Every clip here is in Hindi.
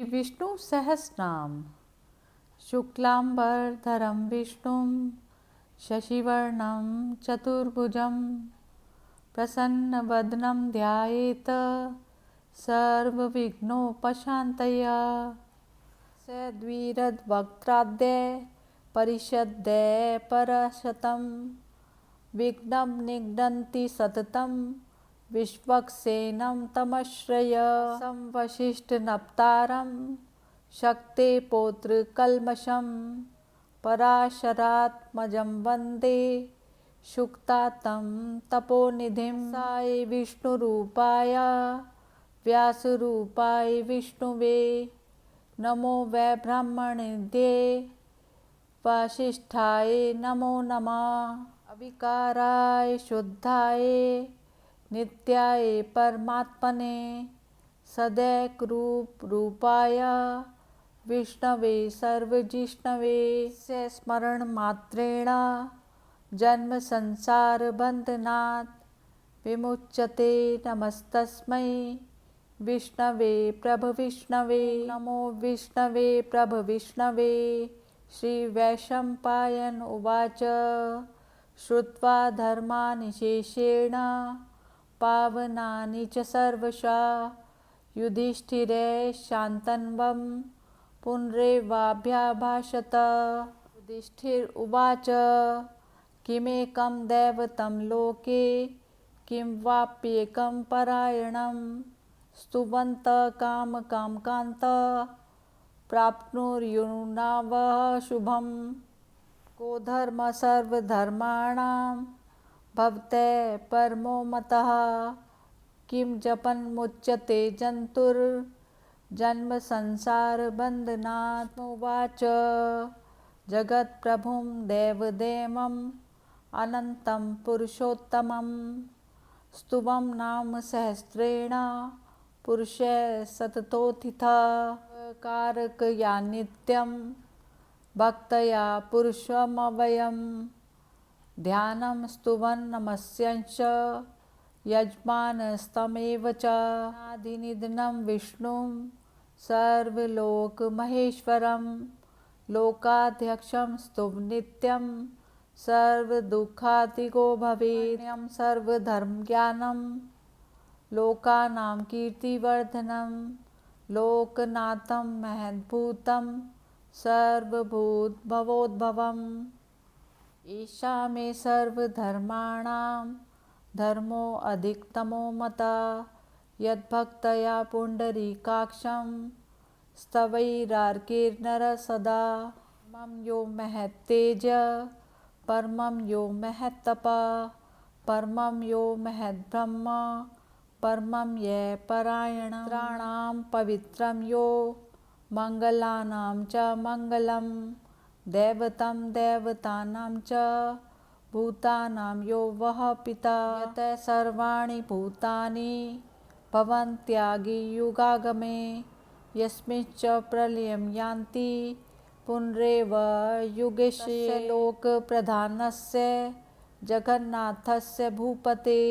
श्रीविष्णु सहस्रनाम। शुक्लांबरधरं विष्णुं शशिवर्णं चतुर्भुजं प्रसन्नवदनं ध्यायेत् सर्वविघ्नोपशान्तये। सद्वीरवक्त्राद्य परिषद्य परशतं विघ्नं निघ्नन्ति सततं विश्वक्सेनं तमश्रये। संवसिष्ठनप्तारं शक्ते पौत्रकल्मषं पराशरात्मजं वन्दे शुक्तातं तपोनिधिं। साय विष्णुरूपाय व्यासरूपाय विष्णुवे नमो वै ब्रह्मनिधये वासिष्ठाय नमो नमः। अविकाराय शुद्धाय नित्याय परमात्मने सदैकरूपाय विष्णवे सर्वजिष्णवे। से स्मरणमात्रेण जन्मसंसारबन्धनात् विमुच्यते। नमस्तस्मै विष्णवे प्रभविष्णवे। नमो विष्णवे प्रभविष्णवे। श्रीवैशम्पायन उवाच श्रुत्वा धर्माणि शेषेण पावनानि च सर्वशः युधिष्ठिरे शान्तन्वं पुनरेवाभ्यभाषत। युधिष्ठिर उवाच किमेकं दैवतं लोके किं वाप्येकं परायणं स्तुवन्तः कामकान्तं प्राप्नुर्युनावः शुभम्। को धर्मः सर्वधर्माणां भवते परमो मतः किं जपन्मुच्यते जन्तुर्जन्मसंसारबन्धनात्। उवाच जगत्प्रभुं देवदेवम् अनन्तं पुरुषोत्तमं स्तुवं नाम सहस्रेण पुरुषः सततोत्थितः। कारकया नित्यं भक्तया पुरुषमव्ययं ध्यानं स्तुवन् नमस्यंच यजमानस्तमेव च। अनादिनिधनं विष्णुं सर्वलोकमहेश्वरं लोकाध्यक्षं स्तुवन् नित्यं सर्वदुःखातिगो भवेत्। सर्वधर्मज्ञानं लोकानां कीर्तिवर्धनं लोकनाथं महद्भूतं सर्वभूतभवोद्भवम्। एषा मे सर्वधर्माणां धर्मो अधिकतमो मतः यद्भक्तया पुण्डरीकाक्षं स्तवैरार्केर्नरः सदा। परमं यो महत्तेजः परमं यो महत्तपः परमं यो महद्ब्रह्म परमं यः परायणः। पवित्राणां पवित्रं यो मङ्गलानां च मङ्गलं दैवतं दैवतानां च भूतानां यो वः पिता। यतः सर्वाणि भूतानि भवन्त्यादियुगागमे यस्मिंश्च प्रलयं यान्ति पुनरेव युगेशये। लोकप्रधानस्य जगन्नाथस्य भूपते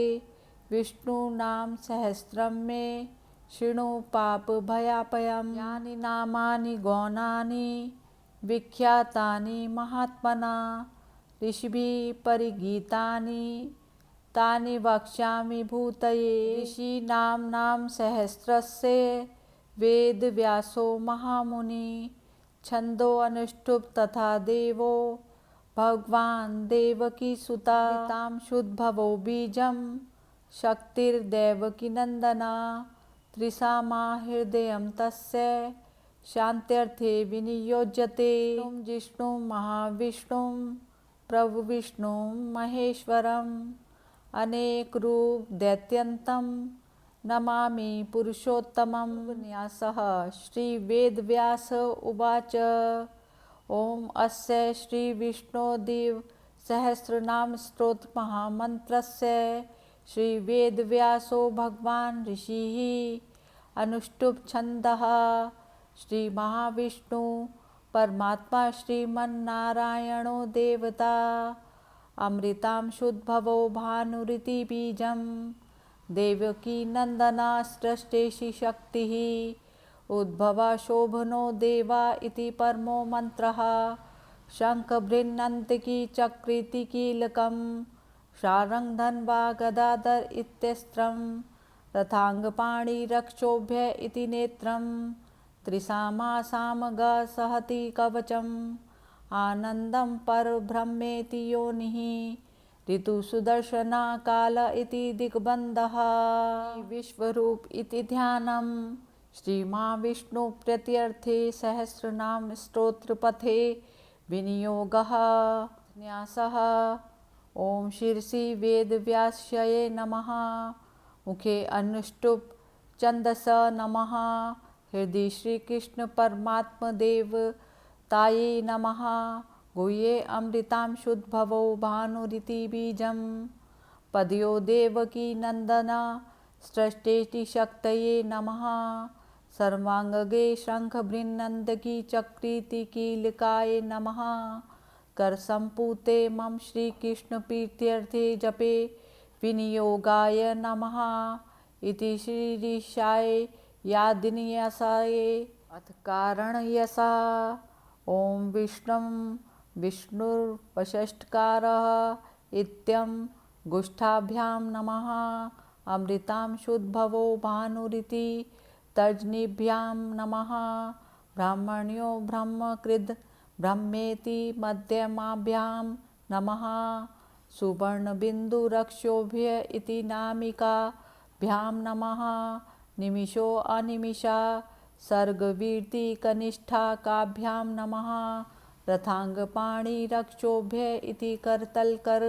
विष्णूनां सहस्रं मे शृणु पापभयापयम्। यानि नामानि गौणानि विख्यातानि महात्मना ऋषिभिः परिगीतानि तानि वक्ष्यामि भूतये। ऋषीणां नाम सहस्रस्य वेदव्यासो महामुनिः छन्दो अनुष्टुप् तथा देवो भगवान् देवकीसुतः। पितां शुद्धभवो बीजं शक्तिर्देवकीनन्दना त्रिसामा हृदयं तस्य शान्त्यर्थे विनियोज्यते। जिष्णुं महाविष्णुं प्रभुविष्णुं महेश्वरम् अनेकरूप दैत्यन्तं नमामि पुरुषोत्तमम्। न्यासः श्रीवेदव्यास उवाच ॐ अस्य श्रीविष्णोर्दिव सहस्रनामस्तोत्रमहामन्त्रस्य श्रीवेदव्यासो भगवान् ऋषिः अनुष्टुप् छन्दः। श्रीमहाविष्णु परमात्मा श्रीमन्नारायणो देवता अमृतां शुद्धभवो भानुरिति बीजं देवकी नन्दना सृष्टेशि शक्तिः उद्भवशोभनो देवा इति परमो मन्त्रः शङ्खभृन्नन्तिकी चक्रीति कीलकं शार्ङ्गधन्वा गदाधर इत्यस्त्रं रथाङ्गपाणिरक्षोभ्य इति नेत्रं त्रिसामासामगसहति कवचम् आनन्दं परब्रह्मेति योनिः ऋतुसुदर्शना काल इति दिग्बन्धः विश्वरूप इति ध्यानं श्रीमहाविष्णुप्रीत्यर्थे सहस्रनाम स्तोत्रपथे विनियोगः न्यासः। ॐ शिरसि वेदव्यास्यै नमः। मुखे अनुष्टुप छन्दस नमः। हृदि श्रीकृष्ण परमात्मदेवतायै नमः। गुह्ये अमृतां शुद्धभवो भानुरिति बीजं पदयो देवकी नन्दन सृष्टेति शक्तये नमः। सर्वाङ्गे शङ्खभृन्नन्दकी चक्रीति कीलकाय नमः। करसम्पूते मम श्रीकृष्णप्रीत्यर्थे जपे विनियोगाय नमः। इति श्रीरीशाय यादिन्यासाय अथ कारणयसा। ॐ विष्णुं विष्णुर्वषट्कारः इत्यं गुष्ठाभ्यां नमः। अमृतां शुद्धभवो भानुरिति तर्जनीभ्यां नमः। ब्रह्मण्यो ब्रह्मकृद् ब्रह्मेति मध्यमाभ्यां नमः। सुवर्णबिन्दुरक्षोभ्य इति नामिकाभ्यां नमः। निमिषो अनिमिषा सर्गवीर्ति कनिष्ठाकाभ्यां नमः। रथाङ्गपाणिरक्षोभ्य इति करतलकर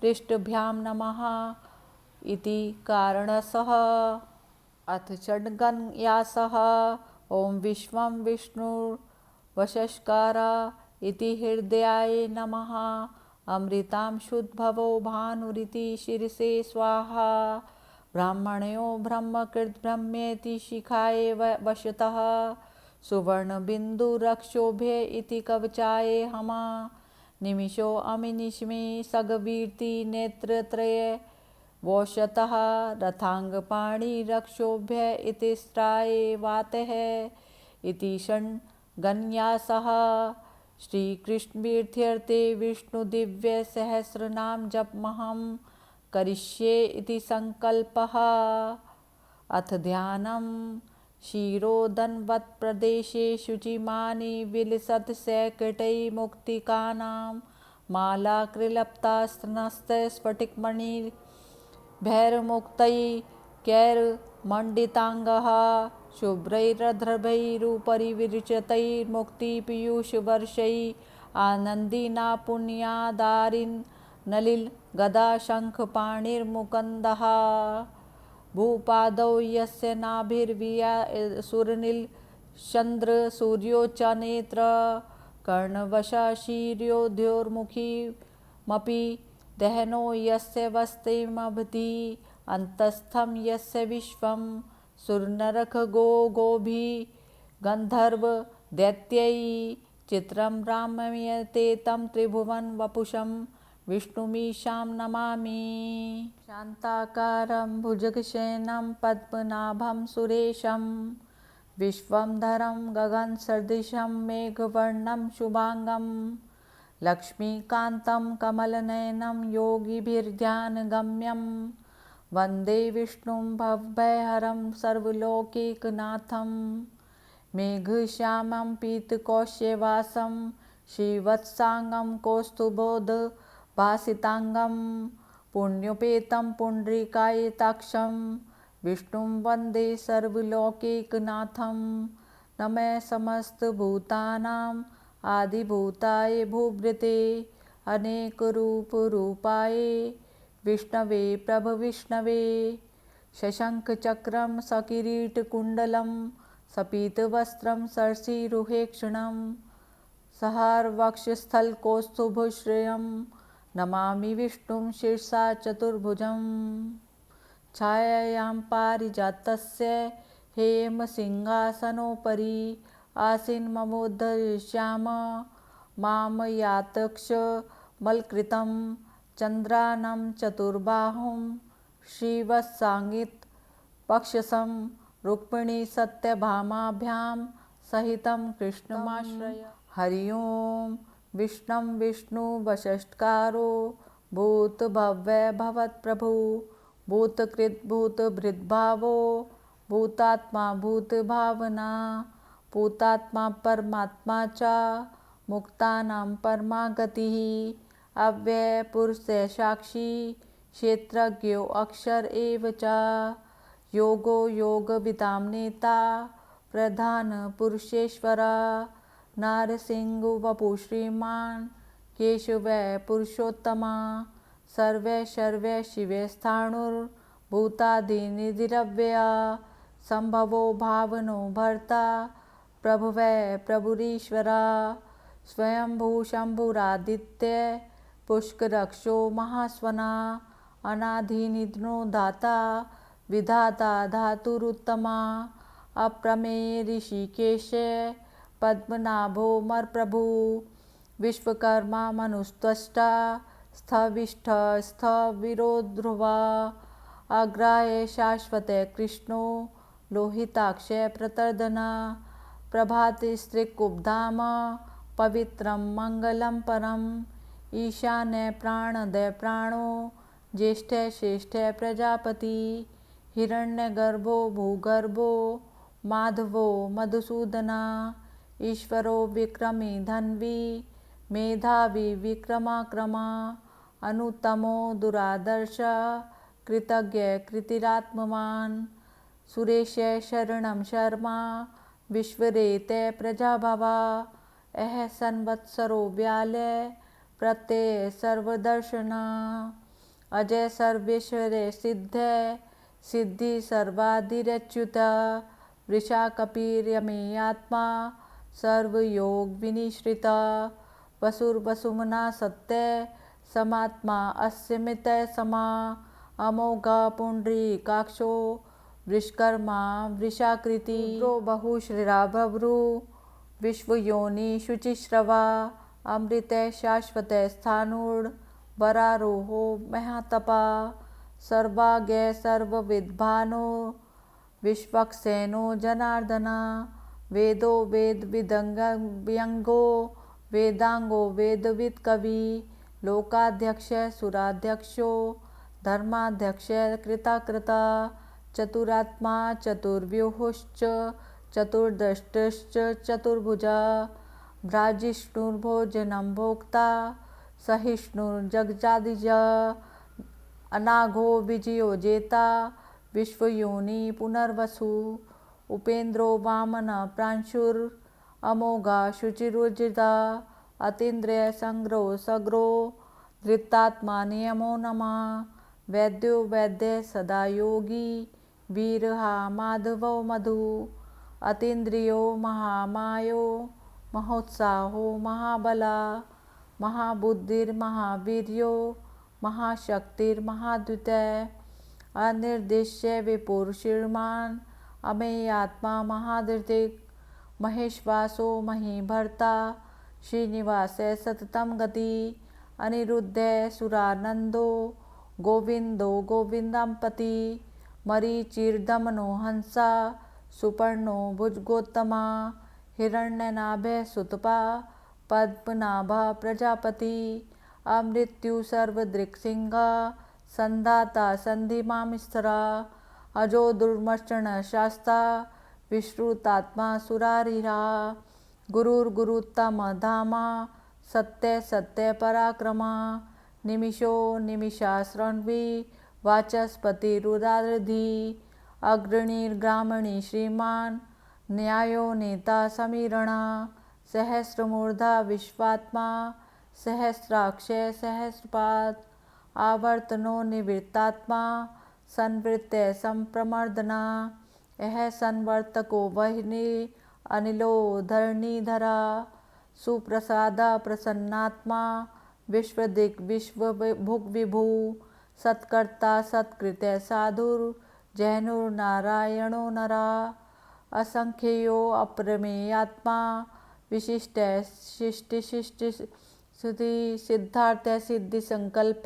पृष्ठभ्यां नमः। इति कारणसः। अथ षड्गन्यासः। ॐ विश्वं विष्णुर्वषट्कार इति हृदयाय नमः। अमृतां शुद्धभवो भानुरिति शिरसे स्वाहा। ब्राह्मण्यो ब्रह्मकृद् ब्रह्मेति शिखाय वशतः। सुवर्णबिन्दुरक्षोभ्य इति कवचाय हमा। निमिषो अमिनिष्मे सगवीर्ति नेत्रत्रय वोशतः। रथाङ्गपाणिरक्षोभ्य इति स्त्राय वातः। इति षड्गन्यासः। श्रीकृष्णप्रीत्यर्थे विष्णुदिव्यसहस्रनाम जपमहं करिष्ये इति संकल्पः। अथ ध्यानं क्षीरोदन्वत्प्रदेशे शुचिमानि विलसत्सैकटैर्मुक्तिकानां मालाकृलप्तास्तनस्तस्फटिकमणिभैर्मुक्तैकैर्मण्डिताङ्गः शुभ्रैरध्रभैरुपरि विरचितैर्मुक्तिपीयूषवर्षैः आनन्दिना पुण्यादारिन् नलिल गदा शङ्खपाणिर्मुकुन्दः। भूपादौ यस्य नाभिर्विया सुरनीलचन्द्र सूर्यो च नेत्र कर्णवशा शीर्योद्योर्मुखीमपि दहनो यस्य वस्तिमभति अन्तस्थं यस्य विश्वं सुरनरखगो गोभिः गन्धर्व दैत्यैः चित्रं रामयते तं त्रिभुवन वपुषं विष्णुमीशां नमामि। शान्ताकारं भुजगशयनं पद्मनाभं सुरेशं विश्वंभरं गगनसदृशं मेघवर्णं शुभांगं लक्ष्मीकान्तं कमलनयनं योगिभिर्ध्यानगम्यं वन्दे विष्णुं भवभयहरं सर्वलोकैकनाथं। मेघश्यामं पीतकौशेयवासं श्रीवत्सांगं कौस्तुभोद्भासितांगं पुण्योपेतं पुण्डरीकायताक्षं विष्णुं वन्दे सर्वलोकैकनाथं। नमः समस्तभूतानां आदिभूताय भूभृते अनेकरूपरूपाय विष्णवे प्रभविष्णवे। शशङ्खचक्रं सकिरीटकुण्डलं सपीतवस्त्रं सरसीरुहेक्षणं सहारवक्षस्थलकौस्तुभश्रियं नमामि विष्णुं शिरसा चतुर्भुजं। छायायां पारिजातस्य हेमसिंहासनोपरि आसीनममुद्धरिष्याम मां यातक्षमलकृतं चन्द्रानं चतुर्बाहुं श्रीवत्साङ्गितपक्षसं रुक्मिणी सत्यभामाभ्यां सहितं कृष्णमाश्रय। हरि ओं विष्णं विष्णुवषट्कारो भूतभव्य भवत्प्रभु भूतकृत भूतभृद्भावो भूतात्मा भूतभावना भूतात्मा परमात्मा च मुक्तानां परमा गतिः। अव्यय पुरुष साक्षी क्षेत्रज्ञो अक्षर एव च योगो योगविदां नेता प्रधान पुरुषेश्वर। नारसिंह वपु श्रीमान केशव पुरुषोत्तमा सर्वे सर्वे शिवे स्थाणुर्भूतादिनिधिरव्यया संभवो भावनो भर्ता प्रभुवे प्रभुरीश्वरा। स्वयंभू शंभुरादित्य पुष्करक्षो महास्वना अनाधिनिधनो दाता विधाता धातुरुत्तमा। अप्रमेय ऋषिकेश पद्मनाभो मरप्रभु विश्वकर्मा मनुस्त्वष्टा स्थविष्ठ स्थविरो ध्रुवा। अग्राय शाश्वते कृष्णो लोहिताक्ष प्रतर्दना प्रभाति स्त्रीकुब्धाम पवित्रं मंगलं परम्। ईशान्य प्राणदय प्राणो ज्येष्ठे श्रेष्ठे प्रजापति हिरण्यगर्भो भूगर्भो माधवो मधुसूदना। ईश्वरो विक्रमी धन्वी मेधावी विक्रमाक्रमा अनुत्तमो दुरादर्श कृतज्ञ कृतिरात्मवान्। सुरेश शरणं शर्मा विश्वरेते प्रजाभवा अह संवत्सरो व्याले प्रत्यय सर्वदर्शना। अजय सर्वेश्वरे सिद्धे सिद्धि सर्वाधिरच्युत वृषा कपिर्यमे आत्मा सर्वयोग विनिश्रिता। वसुर्वसुमना सत्य समात्मा अस्य मित समा अमोघा पुंडरीकाक्षो विश्वकर्मा वृषाकृति। बहुश्रीरा बभ्रु विश्वयोनि शुचिश्रवा अमृते शाश्वते स्थाणुर् वरारोहो महातपा। सर्वाज्ञ सर्वविद्भानो विश्वक्सेनो जनार्दना वेदो वेदविदंगो वेदांगो वेदविद कवि लोकाध्यक्ष सुराध्यक्षो धर्माध्यक्ष कृता चतुरात्मा चतुर्व्यूहश्च चतुर्दष्टश्च चतुर्भुजा भ्राजिष्णुर्भोजनं भोक्ता सहिष्णुर्जगजादिजा अनाघो विजयो जेता विश्वयोनि पुनर्वसु उपेन्द्रो वामन प्रांशुर अमोघा शुचिरुचिता अतीन्द्रिय संग्रो सग्रो धृतात्मा नियमो नमः। वैद्यो वैद्य सदा योगी वीरहा माधवो मधु अतीन्द्रियो महामायो महोत्साहो महाबला महाबुद्धिर्महावीर्यो महाशक्तिर्महाद्युतय अनिर्देश्य विपुरुषीर्मान् अमेयात्मा महाधृतिक महेश्वासो महीभर्ता श्रीनिवास सततं गति अनिरुद्ध सुरानंदो गोविंदो गोविंदंपति मरीचिर्दमनो हंसा सुपर्णो भुजगोत्तमा हिरण्यनाभे सुतपा पद्मनाभा प्रजापति अमृत्यु सर्वदृक्सिंहा संधाता संधिमामिस्रा अजो दुर्मर्चन शास्ता विश्रुतात्मा सुरारिहा गुरुर्गुरुत्तम धामा सत्य सत्य पराक्रमा निमिषो निमिषाश्रण्वी वाचस्पतिरुदारधि अग्रणीर्ग्रामणी श्रीमान न्यायो नेता समीरणा सहस्रमूर्धा विश्वात्मा सहस्राक्ष सहस्रपाद आवर्तनो निवृत्तात्मा संवृत्य संप्रमर्दना यह संवर्तको वह्नि अनिलो धरणीधरा सुप्रसादा प्रसन्नात्मा विश्वदिक् विश्वभुग् विभु सत्कर्ता सत्कृत्य साधुर जैनुर्नारायणो नरा असंख्यो अप्रमेयात्मा विशिष्ट शिष्टि शिष्टि सुधि सिद्धार्थ सिद्धि संकल्प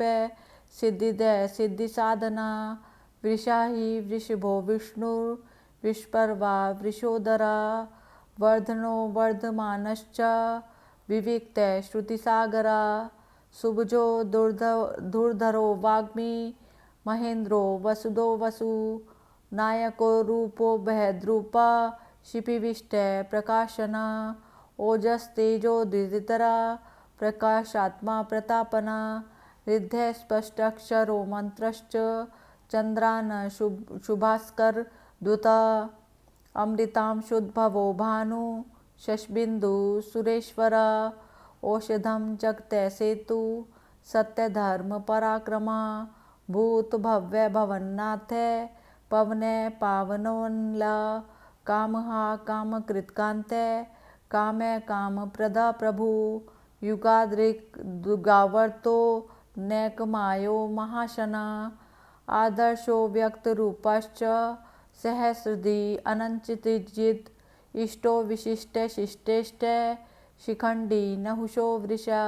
सिद्धिदय सिद्धि साधना वृषाहि वृषभो विष्णुर विश्पर्वा वृषोदरा वर्धनो वर्धमानश्च विविक्त श्रुतिसागरा सुभुजो दुर्धरो वाग्मी महेन्द्रो वसुदो वसु नायको रूपो बृहद्रूपा शिपिविष्ट प्रकाशना ओजस्तेजो द्वितरा प्रकाशात्मा प्रतापना रिद्धे स्पष्टाक्षरो मंत्रश्च चंद्रान शुभास्कर द्युता अमृतां शुद्भवो भानु शशबिंदु सुरेश्वरा औषधम जगते सेतु सत्य धर्म पराक्रमा भूत भव्य भवन्नाथ पवने पावनोन्ला कामहा काम कृतकांते कामे काम प्रदा प्रभु युगाद्रिक दुगावर्तो नैकमायो महाशना आदर्शो व्यक्त रूपश्च सहस्रदि अनंचितिजित इष्टो विशिष्ट शिष्टेष्ट शिखंडी नहुषो वृषा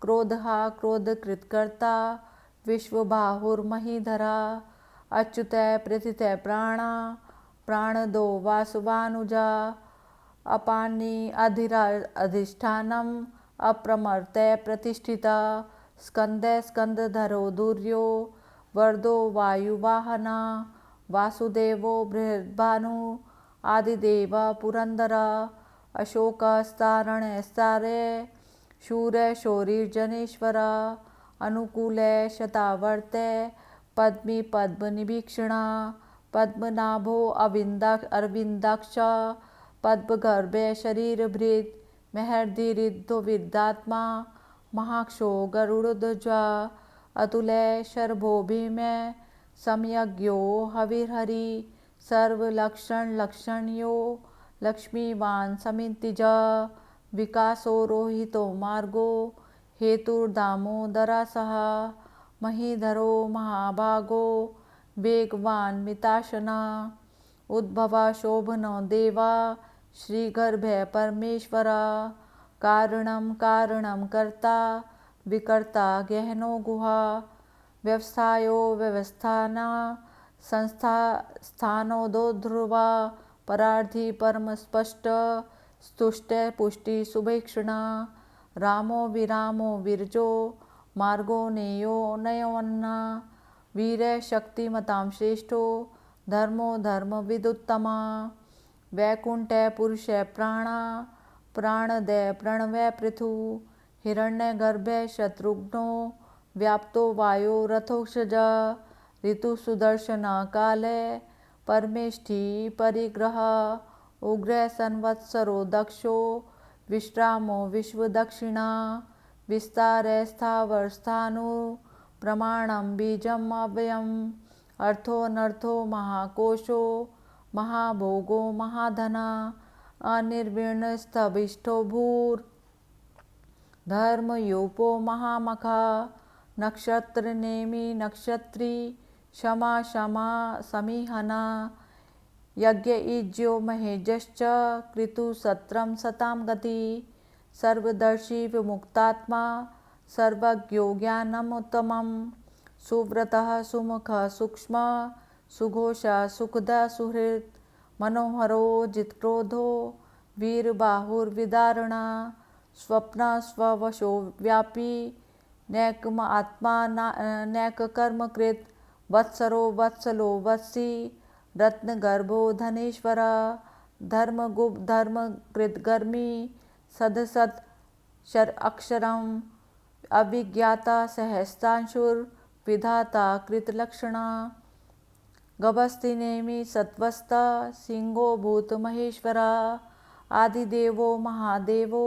क्रोधहा क्रोधकृत्कर्ता विश्वबाहुर्महीधरा अच्युतय प्रथितय प्राणा प्राणदो वासुवानुजा अपानी अधिष्ठानम अप्रमर्तय प्रतिष्ठिता स्कंदे स्कंदधरो दुर्यो वर्दो वायुवाहना वासुदेवो बृहद्भानु आदिदेव पुरंदरा अशोकस्तारण्यस्तारे शूर शौरिर्जनेश्वरा अनुकूले शतावर्ते पद्मी पद्मनिभीक्षणा पद्मनाभो अरविंदाक्ष पद्मगर्भे शरीरभृत् महर्दिरिद्धो विद्यात्मा महाक्षो गरुड़ध्वजा अतुले शर्भो भीमे सम्यज्ञो हविर्हरि सर्वलक्षण लक्षण्यो लक्ष्मीवान समितिजा विकासो रोहितो मार्गो हेतुर्दामोदरा सह महीधरो महाभागो वेगवान मिताशना उद्भवा शोभनो देवा श्रीगर्भे परमेश्वरा कारणं कारणं कर्ता विकर्ता गहनो गुहा व्यवसायो व्यवस्थाना संस्था स्थानो दो ध्रुवा परार्थी परम स्पष्ट स्तुष्ट पुष्टि सुभेक्षणा रामो विरामो विरजो मार्गो नेयो नयोन्ना वीर शक्तिमतां श्रेष्ठो धर्मो धर्म विदुत्तमा वैकुंठे पुरुषे प्राणा प्राणदय प्रणवय पृथु हिरण्यगर्भे शत्रुघ्नो व्याप्तो वायो रथोक्षजा ऋतु सुदर्शना काले परमेष्ठी परिग्रह उग्र संवत्सरो दक्षो विश्रामो विश्वदक्षिणा विस्तारे स्थावरस्थानु प्रमाणं बीजम् अव्ययम् अर्थोऽनर्थो महाकोशो महाभोगो महाधना अनिर्विण्णस्तभिष्टो भूर् धर्मयूपो महामखा नक्षत्रनेमि नक्षत्री क्षमा क्षमा समीहना यज्ञईज्यो महेजश्च कृतु सत्रं सतां गति सर्वदर्शी विमुक्तात्मा सर्वज्ञो ज्ञानमुत्तमं सुव्रतः सुमुखः सूक्ष्म सुघोषः सुखदः सुहृत् मनोहरो जित्क्रोधो वीरबाहुर्विदारणा स्वप्न स्ववशो व्यापी नैकम आत्मा नैक कर्मकृत वत्सरो वत्सलो वत्सी रत्नगर्भो धनेश्वरा धर्मगुप्त धर्मकृतगर्मी सदसत् अक्षरम अभिज्ञाता सहस्तांशुर विधाता कृतलक्षणा गभस्तिनेमि सत्वस्ता सिंहो भूत महेश्वरा आदिदेवो महादेवो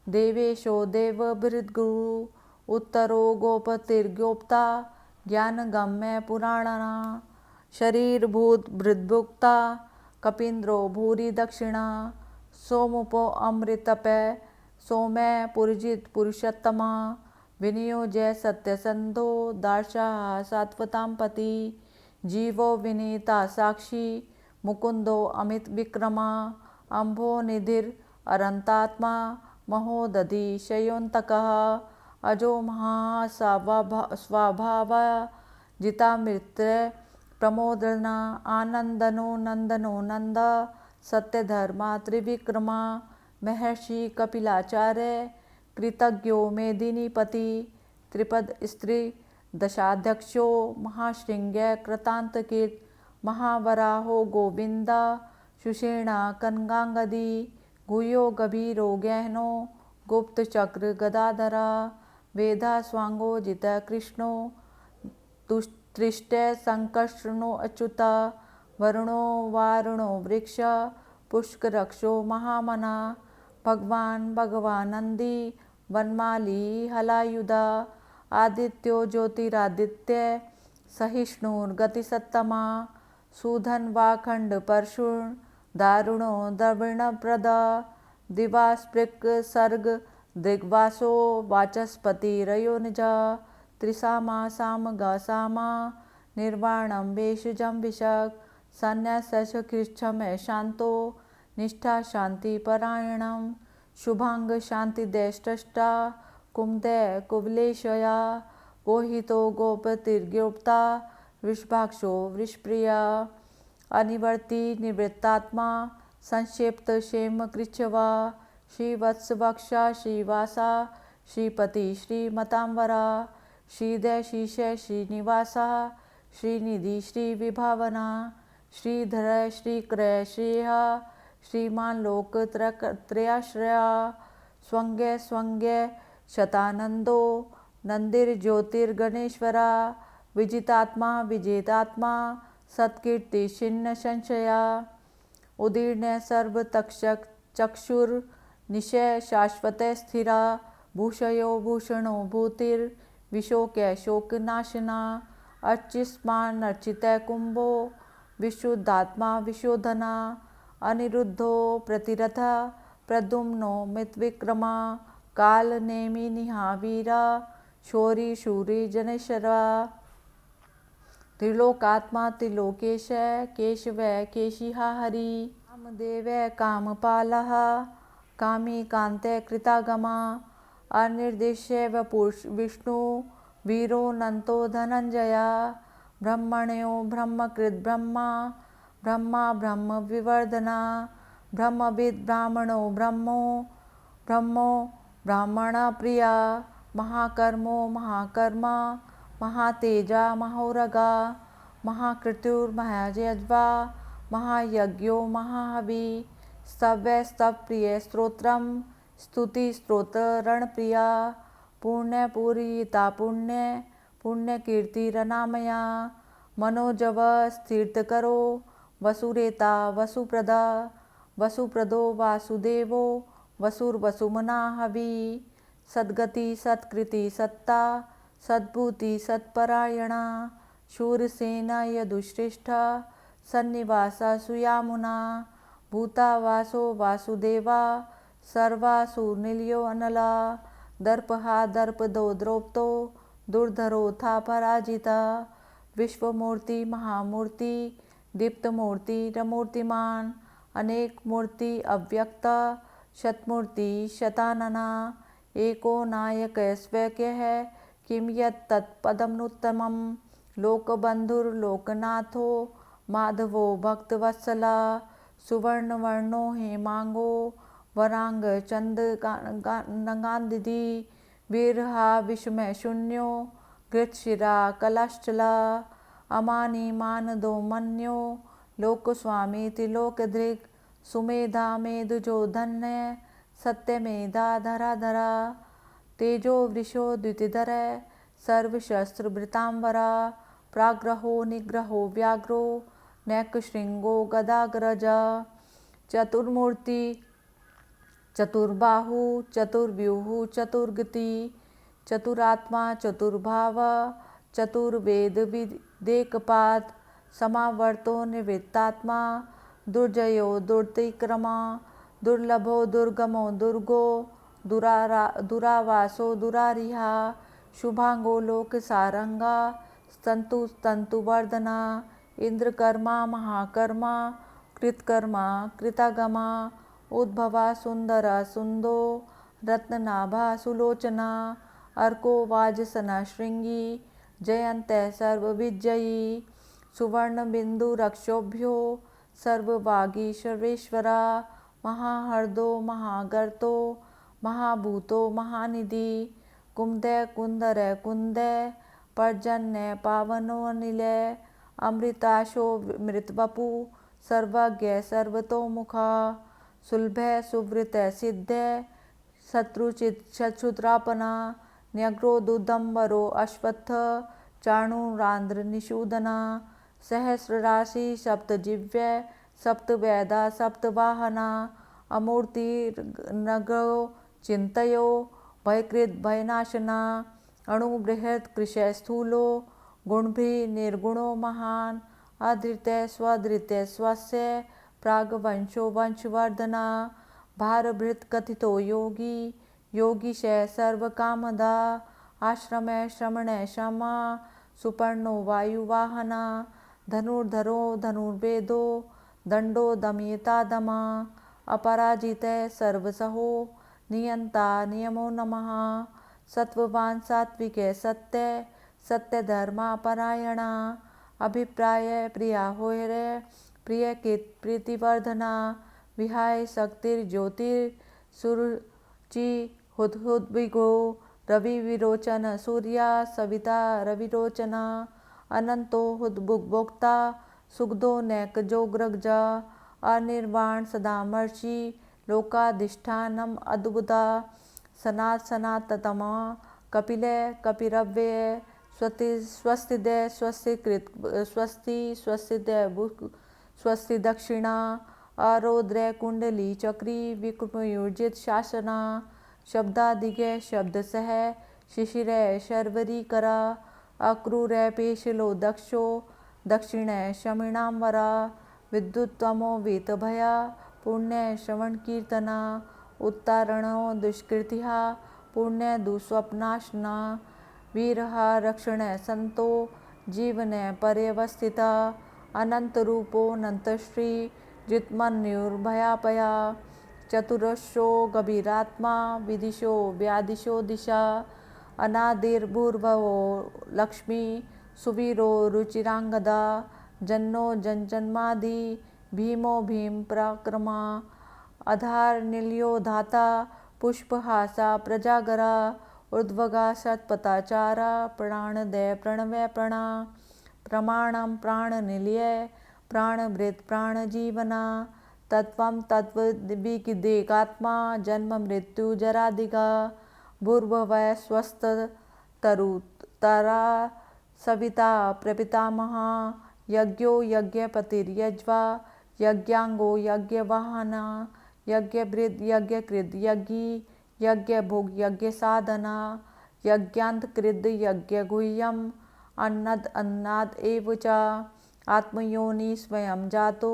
देवेशो देवभृद्गुरु उत्तरो गोपतिर्गोप्ता ज्ञानगम्य पुराणना शरीरभूत भृद्भुक्ता कपीन्द्रो भूरि दक्षिणा सोमुपो अमृतपे सोमे पुरजित पुरुषोत्तमा विनियोजय सत्यसंधो दार्शः सात्वतां पति जीवो विनीता साक्षी मुकुंदो अमित विक्रमा अम्भो निधिर अरंतात्मा महोदधि शयोन्तकः अजो महा स्वभाव जिता मृत्य प्रमोदना आनंदनो नंदनो नंद सत्यधर्मा त्रिविक्रमा महर्षि कपिलाचार्य कृतज्ञो मेदिनीपति त्रिपद स्त्री दशाध्यक्षो महाशृंग्य कृतांतकीर्त महावराहो गोविंदा सुषेणा कनगांगदी गुह्यो गभीरो गहनो गुप्त चक्र गदाधरा वेदा स्वांगो जित कृष्णो तुष्टृष्ट संकर्षणो अच्युता वरुणो वारुणो वृक्ष पुष्करक्षो महामना भगवान भगवानंदी वनमाली हलायुधा आदित्यो ज्योतिरादित्य सहिष्णुर्गतिसत्तमा सुधन वाखंड परशुर् दारुणो द्रविणप्रदा दिवास्पृक् सर्ग दिग्वासो वाचस्पति रयोनिजा त्रिसामा सामगा सामा निर्वाणं वेशजं विशक संन्यास कृच्छम शांतो निष्ठा शांति परायणम शुभांग शांति देष्टा कुमदे कुवलेशया गोहितो गोपतिर्गोप्ता वृषभाक्षो वृषप्रिया अनिवर्ति निवृत्तात्मा संक्षिप्त क्षेम कृच्छवा श्रीवत्सवक्षा श्रीवासा श्रीपति श्रीमतांबरा श्रीदय श्रीशय श्रीनिवासा श्रीनिधि श्रीविभावना श्रीधर श्रीक्रय श्रेया श्रीमान लोक त्रयाश्रया स्वंग्य स्वंग्य शतानंदो नंदिर ज्योतिर्गणेश्वरा विजितात्मा विजेतात्मा सत्कीर्ति छिन्न संशया उदीर्ण सर्व तक्षक चक्षुर निशय शाश्वत स्थिरा भूषयो भूषणो भूतिर विशोक्य शोकनाशना अर्चिस्मान अर्चित कुंभो विशुद्धात्मा विशोधना अनिरुद्धो प्रतिरथा प्रद्युम्नो मितविक्रमा काल नेमि निहावीरा शौरी शूरी जनेश्वरा त्रिलोकात्मा त्रिलोकेश केशव केशिहा हरि कामदेव कामपालः कामी कांते कृतागमा अनिर्देश्य वपुष विष्णु वीरो नंतो धनंजया ब्रह्मण्यो ब्रह्मकृत ब्रह्मा ब्रह्मा ब्रह्म विवर्धना ब्रह्मविद ब्राह्मणो ब्रह्मो ब्राह्मण प्रिया महाकर्मो महाकर्मा महातेजा महोरगा महाकृत्युर्महायज्वा महायज्ञो महाहवि स्तव्य स्तवप्रिय स्तोत्रम स्तुति स्तोत्र रणप्रिया पुण्य पूरिता पुण्य पुण्य कीर्तिरनामया मनोजव स्थिरकरो वसुरेता वसुप्रदा वसुप्रदो वासुदेवो वसुर्वसुमना हवि सद्गति सत्कृति सत्ता सद्भूति सत्परायणा शूरसेना यदुश्रेष्ठा सन्निवासा सुयामुना भूतावासो वासुदेवा सर्वासुर्निलयो अनला दर्पहा दर्पदो द्रौप्तो दुर्धरोथा पराजिता विश्वमूर्ति महामूर्ति दीप्तमूर्ति रमूर्तिमान अनेक मूर्ति अव्यक्ता शतमूर्ति शतानना एको नायक स्वैक्य है किम यत् तत्पदमनुत्तमं लोकबंधुर्लोकनाथो माधवो भक्तवत्सला सुवर्णवर्णो हेमांगो वरांग चंद नगांदिदी वीरहा विषमय शून्यो गृत्शिरा कलाश्चला अमानी मानदो मन्यो लोकस्वामी त्रिलोकधृक् सुमेधा मेदुजो धन्य सत्यमेधा धराधरा तेजो वृषो द्युतिधर सर्वशस्त्रभृतांबरा प्राग्रहो निग्रहो व्याघ्रो नैकशृंगो गदाग्रजा चतुर्मूर्ति चतुर्बाहु चतुर्व्यूह चतुर्गति चतुरात्मा चतुर्भाव चतुर्वेद विदेकपात समावर्तो निवृत्तात्मा दुर्जयो दुर्तिक्रमा दुर्लभो दुर्गमो दुर्गो दुरावासो दुरारिहा शुभांगो लोक सारंगा स्तंतु स्तंतुवर्धना इंद्रकर्मा महाकर्मा कृतकर्मा कृतागमा उद्भवा सुंदरा सुंदो रत्ननाभा सुलोचना अर्को वाजसना श्रृंगी जयंत सर्वविजयी सुवर्णबिन्दुरक्षोभ्यो सर्ववागीश्वरेश्वरा महाहर्दो महागर्तो महाभूतो महानिधि कुमुदय कुन्दर कुन्दय पर्जन्य पावनोऽनिलय अमृताशो मृतवपु सर्वज्ञ सर्वतोमुखा सुलभय सुवृतय सिद्धय शत्रुत्रापना न्यग्रोदुदम्बरो अश्वत्थ चाणूरांध्र निषूदना सहस्रराशि सप्तजिव्य सप्तवेदा सप्तवाहना अमूर्तिर्नगो चिन्तयो भयकृत भयनाशना अणुबृहत् कृशय स्थूलो गुणभि निर्गुणो महान् अधृत्य स्वधृत्य स्वस्य प्रागवंशो वंशवर्धना भारभृत कथितो योगी योगीशय सर्वकामदा आश्रमय श्रमणय क्षमा सुपर्णो वायुवाहना धनुर्धरो धनुर्वेदो दंडो दमयता दमा अपराजितय सर्वसहो नियंता नियमो नमः सत्ववान सात्विके सत्य सत्य धर्मा परायणा अभिप्राय प्रिया होयरे प्रिय कित प्रीतिवर्धना विहाय शक्तिर्ज्योतिर सुरुचि हुद्हुद्विगो रवि विरोचन सूर्या सविता रविरोचना अनंतो हुद्भुग्भोक्ता सुगदो नैक जोग्रगजा अनिर्वाण सदामर्षि लोकाधिष्ठानम अद्भुता सनाततमा कपिलय कपिरव्यय स्वस्तिदय स्वस्तिकृत स्वस्ति स्वस्तिदय स्वस्ति दक्षिणा आरोद्रय कुंडली चक्री विक्रमयोजित शासना शब्दादिगय शब्द सह शिशिरय शर्वरी करा अक्रूरय पेशलो दक्षो दक्षिणय शमिणांबरा विद्युत्तमो वीतभया पुण्य श्रवण कीर्तना उत्तारणो दुष्कृतिहा पुण्य दुस्वप्नाशना वीरहा रक्षण संतो जीवन पर्यवस्थिता अनंत रूपो अनंतश्री जितमन्युर्भयापया चतुरश्रो गभीरात्मा विदिशो व्यादिशो दिशा अनादिर्भूर्भवो लक्ष्मी सुवीरो रुचिरांगदा जन्नो जन्मादि भीमो भीम पराक्रमा आधार निलयो धाता पुष्पहासा प्रजागरा ऊर्ध्वगा शतपथाचारा प्राणदय प्रणवय प्रणा प्रमाणम प्राण निलय प्राणभृत प्राणजीवना तत्वम तत्वदिगात्मा जन्म मृत्यु जरादिगा भूर्भुवः स्वस्थ तरुतरा सविता प्रपितामहा यज्ञो यज्ञपतिर्यज्वा यज्ञांगो यज्ञवाहना यज्ञभृद यज्ञकृद यज्ञी यज्ञभुग यज्ञ साधना यज्ञांतकृद यज्ञ गुह्यम अन्नद अन्नाद एव च आत्मयोनि स्वयं जातो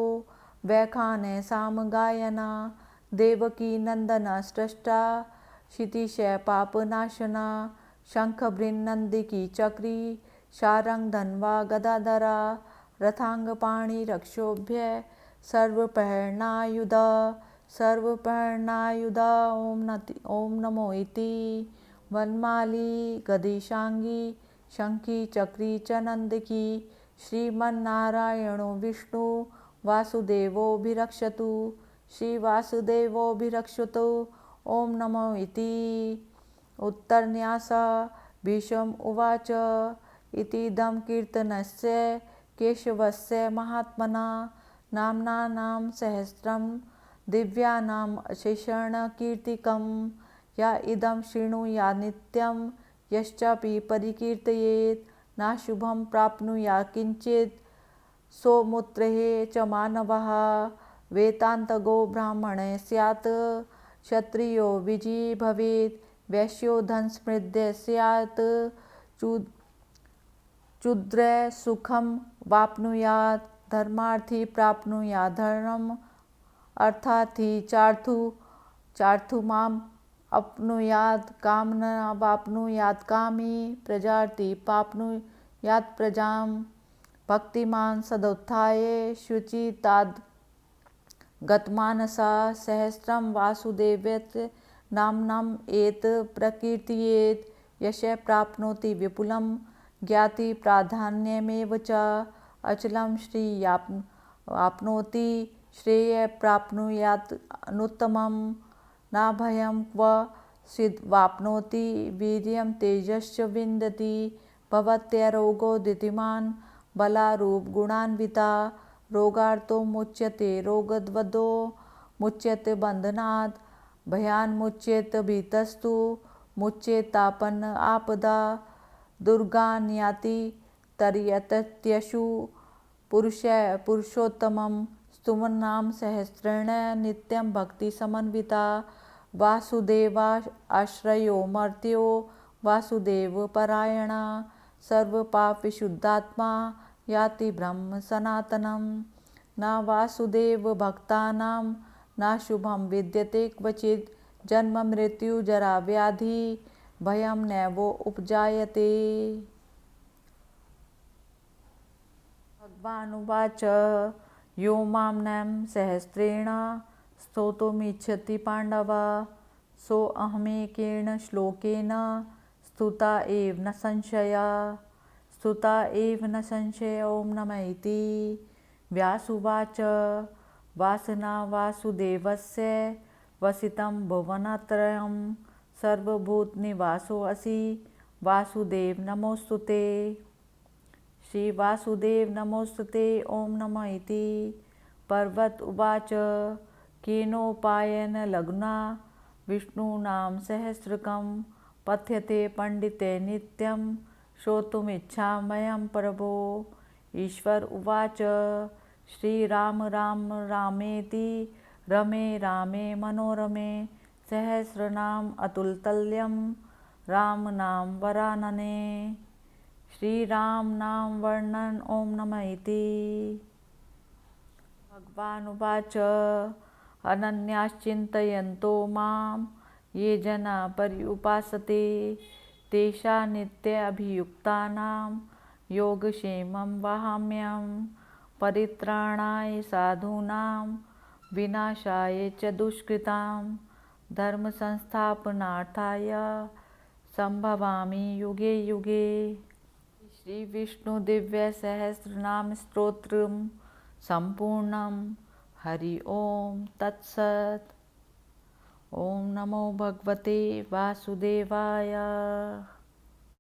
वैखाने सामगायना देवकी नंदना स्रष्टा क्षितिशय पापनाशना शंख बृन्नंदिकी चक्री शारंग धन्वा गदाधरा रथांग पाणि रक्षोभ्य सर्वप्रहरणायुधा सर्वप्रहरणायुधा ओम नमो इति वनमाली गदिशांगी शंखी चक्री च नंदिकी श्रीमन्नारायणो विष्णु वासुदेवोभिरक्षतु श्रीवासुदेवोभिरक्षतु ओम नमो इति उत्तरन्यास भीष्म उवाच इतीदं कीर्तनस्य केशवस्य महात्मना नाम्नानां सहस्रं दिव्यानाम् अशेषणकीर्तिकं या इदं शृणुयात् नित्यं यश्चापि परिकीर्तयेत् नाशुभं प्राप्नुयात् किंचित् सोमुत्रेः च मानवः वेदान्तगो ब्राह्मणे स्यात् क्षत्रियो विजी भवेत् वैश्यो धनसमृद्धः स्यात् शूद्रः सुखं वाप्नुयात् धर्मार्थी प्राप्नुयात् धर्मम् अर्थार्थी चार्थुमाम् अपनुयात् कामना वाप्नुयात् कामी प्रजार्थी प्राप्नुयात् प्रजां भक्तिमान् सदुत्थाय शुचिताद् गतमानसा सहस्रं वासुदेवस्य नाम्नम् एत प्रकीर्तयेत् यश प्राप्नोति विपुलं ज्ञाति प्राधान्यमेव च अचलं श्रेयाप्नोति श्रेय प्राप्नुयात् अनुत्तमं न भयं क्व सिद्ध्वाप्नोति वीर्यं तेजश्च विन्दति भवत्यरोगो धीतिमान् बलारूप गुणान्विता रोगार्तो मुच्यते रोगद्वदो मुच्यते बन्धनात् भयान्मुच्येत भीतस्तु मुच्येतापन्न आपदा दुर्गान्याति तर्यतत्यशु पुरुषोत्तमं स्तुमन्नाम सहस्रेण नित्यं भक्ति समन्विता वासुदेवा आश्रयो मर्त्यो वासुदेव परायणा सर्वपाप विशुद्धात्मा याति ब्रह्म सनातनम न वासुदेव भक्तानां न शुभं विद्यते क्वचित् जन्म मृत्यु जरा व्याधि भयं नैवो उपजायते। भगवानुवाच यो मां सहस्रेण स्तोतुमिच्छति पाण्डव सोऽहमेकेन श्लोकेन स्तुता एव न संशय ॐ नमः इति। व्यासुवाच वासना वासुदेवस्य वसितं भुवनत्रयं सर्वभूतनिवासोऽसि वासुदेव नमोऽस्तुते। श्री वासुदेव नमोस्तुते ॐ नमः इति। पर्वत उवाच केनोपायेन लघुना विष्णूनां सहस्रकं पठ्यते पंडिते नित्यं श्रोतुमिच्छाम्यहं प्रभो। ईश्वर उवाच श्रीराम राम रामेति रमे रामे मनोरमे सहस्रनाम अतुलतल्यं राम नाम वरानने। श्रीराम नाम वर्णन ॐ नमः इति। भगवानुवाच अनन्याश्चिन्तयन्तो मां ये जना पर्युपासते तेषां नित्यमभियुक्तानां योगक्षेमं वहाम्यहं। परित्राणाय साधूनां विनाशाय च दुष्कृतां धर्मसंस्थापनार्थाय संभवामि युगे युगे। श्री विष्णु दिव्य सहस्रनाम स्तोत्रम् संपूर्णं। हरि ओम तत्सत्। ओम नमो भगवते वासुदेवाय।